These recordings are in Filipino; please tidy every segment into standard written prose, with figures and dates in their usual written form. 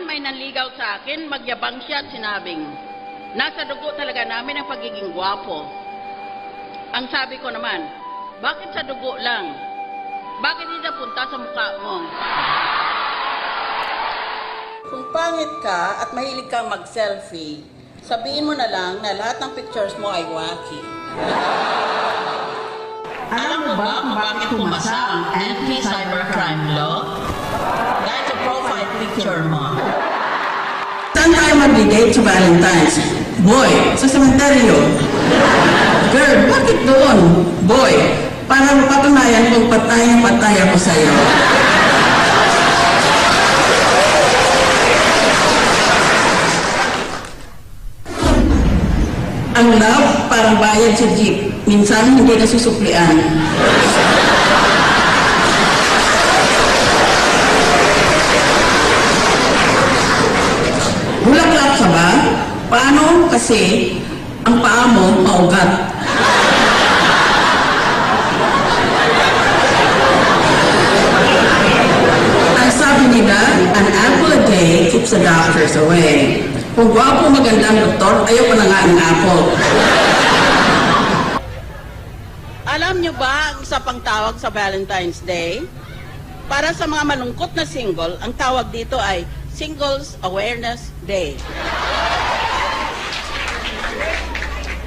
May nanligaw sa akin, magyabang siya at sinabing, nasa dugo talaga namin ang pagiging gwapo. Ang sabi ko naman, bakit sa dugo lang? Bakit hindi napunta sa mukha mo? Kung pangit ka at mahilig kang mag-selfie, sabihin mo na lang na lahat ng pictures mo ay wacky. Alam mo ba kung bakit pumasa ang anti-cybercrime law? Dahil sa profile picture mo. Saan tayo mag-date sa Valentine's? Boy, sa sementeryo. Girl, bakit doon? Boy, para mapatunayan kung patay na patay ako sa'yo. Ang love, parang bayad sa jeep. Minsan hindi nasusuklian. Bulaklak ka ba? Paano? Kasi ang paa mo maugat. Ang sabi nila, an apple a day keeps the doctors away. Kung gwapo magandang doktor, ayaw ko na nga ng apple. Alam niyo ba ang isa pang tawag sa Valentine's Day? Para sa mga malungkot na single, ang tawag dito ay Singles Awareness Day.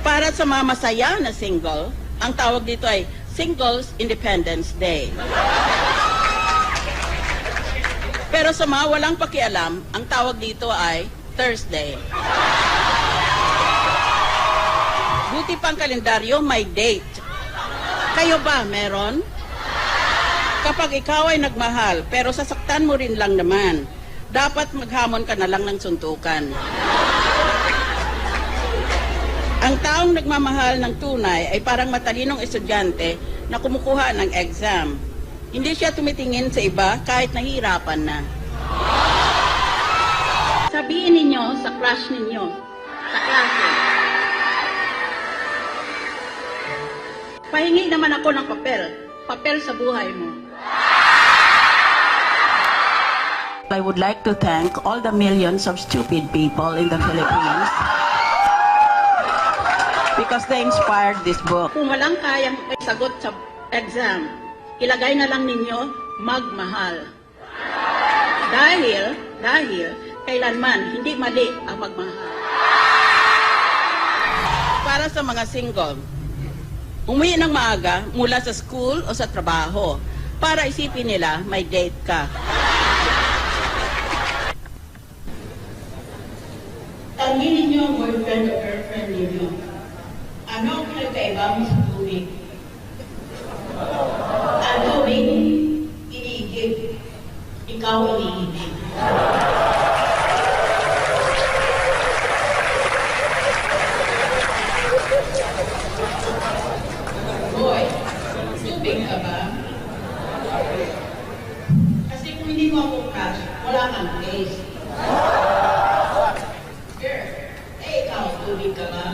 Para sa mga masaya na single, ang tawag dito ay Singles Independence Day. Pero sa mga walang pakialam, ang tawag dito ay Thursday. Buti pang kalendaryo, may date. Kayo ba, meron? Kapag ikaw ay nagmahal, pero sasaktan mo rin lang naman, dapat maghamon ka na lang ng suntukan. Ang taong nagmamahal ng tunay ay parang matalinong estudyante na kumukuha ng exam. Hindi siya tumitingin sa iba kahit nahihirapan na. Sabihin ninyo sa crush ninyo, sa klase, pahingi naman ako ng papel sa buhay mo. I would like to thank all the millions of stupid people in the Philippines because they inspired this book. Kung walang kayang sagot sa exam, ilagay na lang ninyo, magmahal. Dahil, kailanman, hindi mali ang magmahal. Para sa mga single, umuwi ng maaga mula sa school o sa trabaho para isipin nila may date ka. Tanginin niyo ang boyfriend o girlfriend ninyo. Ano ang pinagkaiba mo sa tubig? Ang tubig, iniigib. Ikaw iniigib. Boy, tubig ka ba? Kasi lang ang case. Girl, ikaw, tubig ka ba?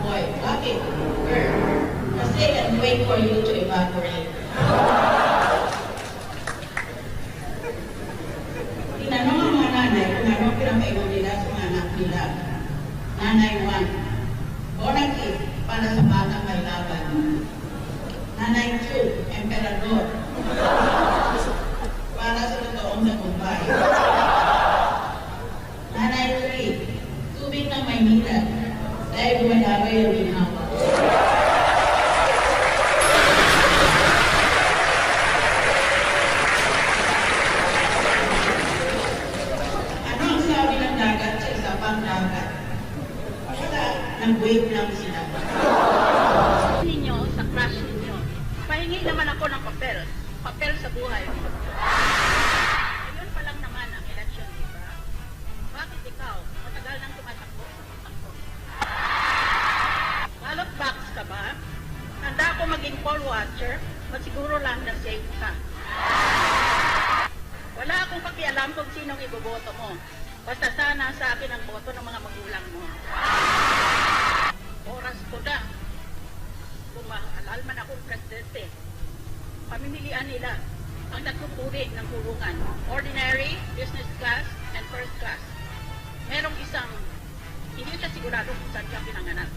Boy, bakit? Girl, kasi and wait for you to evaporate. Tinanong ang mga nanay kung ano pinapainom nila sa mga anak nila. Nanay 1, Bonakit para sa batang may laban. Nanay 2, Emperador para sa totoong tagumpay. Nanay 3, tubig ng Maynila dahil dumadagay ang ginhawa. Ano ang sabi ng dagat sa isa pang dagat? Basta nag-wave lang sila. Ninyo sa crush ninyo. Pahingi naman ako ng papel. Papel sa buhay mo. Ayun pa lang naman ang election, di ba? Bakit ikaw? Matagal nang tumatakbo sa takbo. Ballot box ka ba? Handa ako maging poll watcher, masiguro lang na safe ka. Wala akong pakialam kung sinong iboboto mo. Basta sana sa akin ang boto ng mga magulang mo. Oras ko na. Kung maalal man akong presidente, pamimilian nila ang tatlong uri ng kulungan. Ordinary, business class, and first class. Merong isang, hindi siya sigurado kung saan siya pinanganak.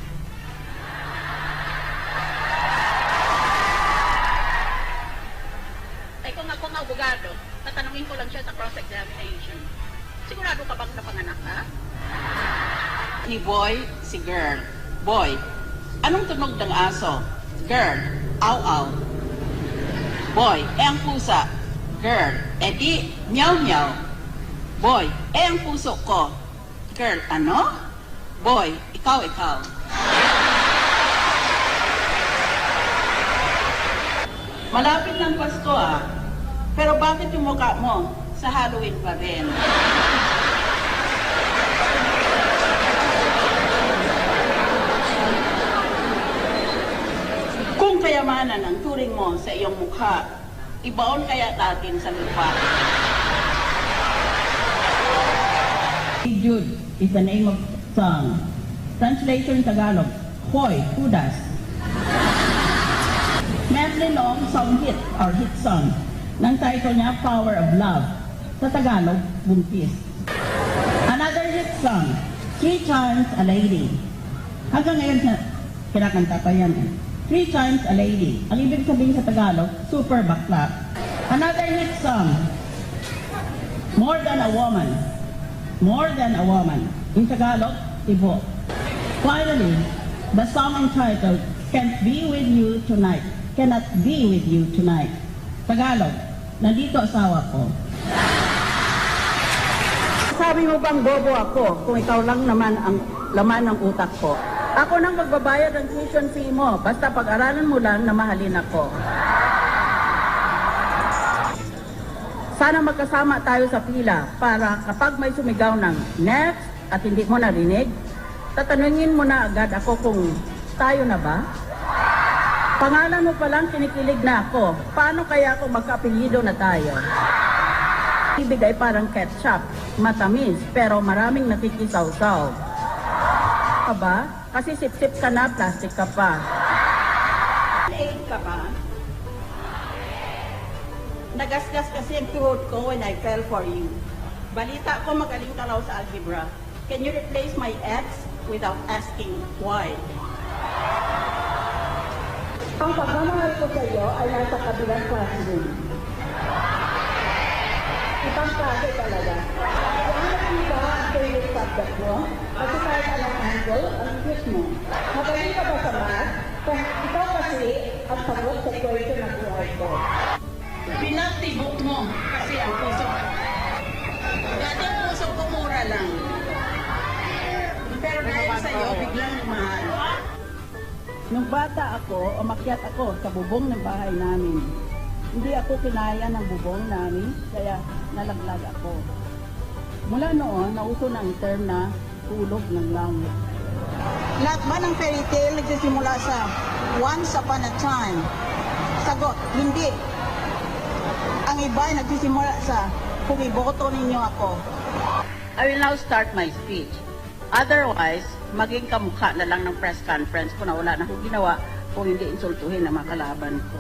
Ay kung ako nga abogado, tatanungin ko lang siya sa cross-examination. Sigurado ka bang napanganak ka? Ni boy, si girl. Boy, anong tunog ng aso? Girl, aw-aw. Boy, ang pusa. Girl, edi, meow-meow. Boy, ang puso ko. Girl, ano? Boy, ikaw. Malapit ng Pasko pero bakit yung mukha mo sa Halloween pa rin? Kung kayamanan ang turing mo sa iyong mukha, ibaon kaya natin sa lupa. Jude is the name of song. Translation Tagalog, Hoy, Judas. Medley long song hit or hit song. Nang title niya, Power of Love. Sa Tagalog, Buntis. Another hit song, Three Times a Lady. Hanggang ngayon, kinakanta pa yan eh. Three Times a Lady. Ang ibig sabihin sa Tagalog, super bakla. Another hit song, More Than a Woman. More Than a Woman. In Tagalog, Ibo. Finally, the song entitled, Can't Be With You Tonight. Cannot Be With You Tonight. Tagalog, nandito asawa ko. Sabi mo bang bobo ako kung ikaw lang naman ang laman ng utak ko? Ako nang magbabayad ng tuition fee mo, basta pag-aralan mo lang na mahalin ako. Sana magkasama tayo sa pila para kapag may sumigaw ng next at hindi mo narinig, tatanungin mo na agad ako kung tayo na ba? Pangalan mo palang kinikilig na ako. Paano kaya kung magka-apelyido na tayo? Ibig ay parang ketchup, matamis, pero maraming nakikisaw-saw. Aba, kasi sip-sip ka na, plastic ka pa. Late ka ba? Nagasgas kasi ang tuhod ko when I fell for you. Balita ko magaling ka raw sa algebra. Can you replace my X without asking why? Ang pagmamahal ko sa iyo ay nasa kabilang classroom. Ibang klase talaga. Kung ba ang favorite subject mo? Kasi kahit anong angle, ang cute mo. Magaling ka ba sa math? Kung ikaw kasi ang sagot sa question ng buhay ko. Pinagtibok mo kasi ang puso. Dati ang puso ko mura lang. Pero dahil sa iyo, biglang mahal. Nung bata ako, umakyat ako sa bubong ng bahay namin. Hindi ako kinaya ng bubong namin, kaya nalaglag ako. Mula noon, nauso na ang term na tulog ng langit. Lahat ba ng fairy tale nagsisimula sa once upon a time? Sagot, hindi. Ang iba ay nagsisimula sa kung iboto ninyo ako. I will now start my speech. Otherwise, maging kamukha na lang ng press conference ko na wala na akong ginawa kung hindi insultuhin ang mga kalaban ko.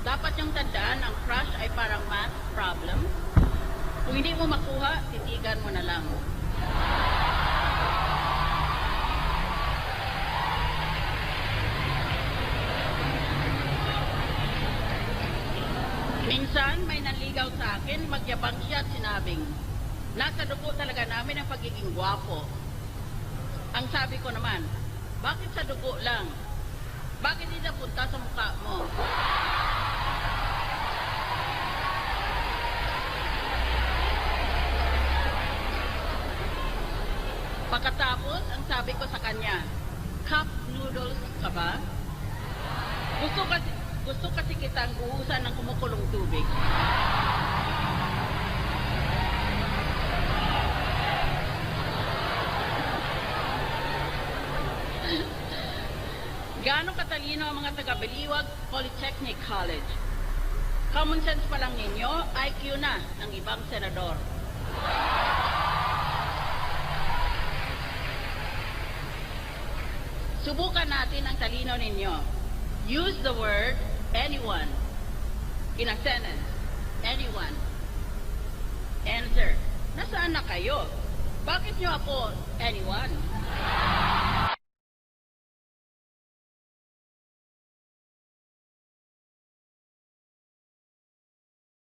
Dapat yung tandaan, ang crush ay parang math problem. Kung hindi mo makuha, titigan mo na lang. Minsan, may nanligaw sa akin, magyabang siya at sinabing, nasa dugo talaga namin ang pagiging gwapo. Ang sabi ko naman, bakit sa dugo lang? Bakit hindi napunta sa mukha mo? Pagkatapos, ang sabi ko sa kanya, cup noodles ka ba? Gusto kasi kitang buhusan ng kumukulong tubig. Gaano katalino ang mga taga-Baliwag Polytechnic College? Common sense pa lang ninyo, IQ na ng ibang senador. Subukan natin ang talino ninyo. Use the word anyone in a sentence. Anyone. Answer. Nasaan na kayo? Bakit nyo ako anyone?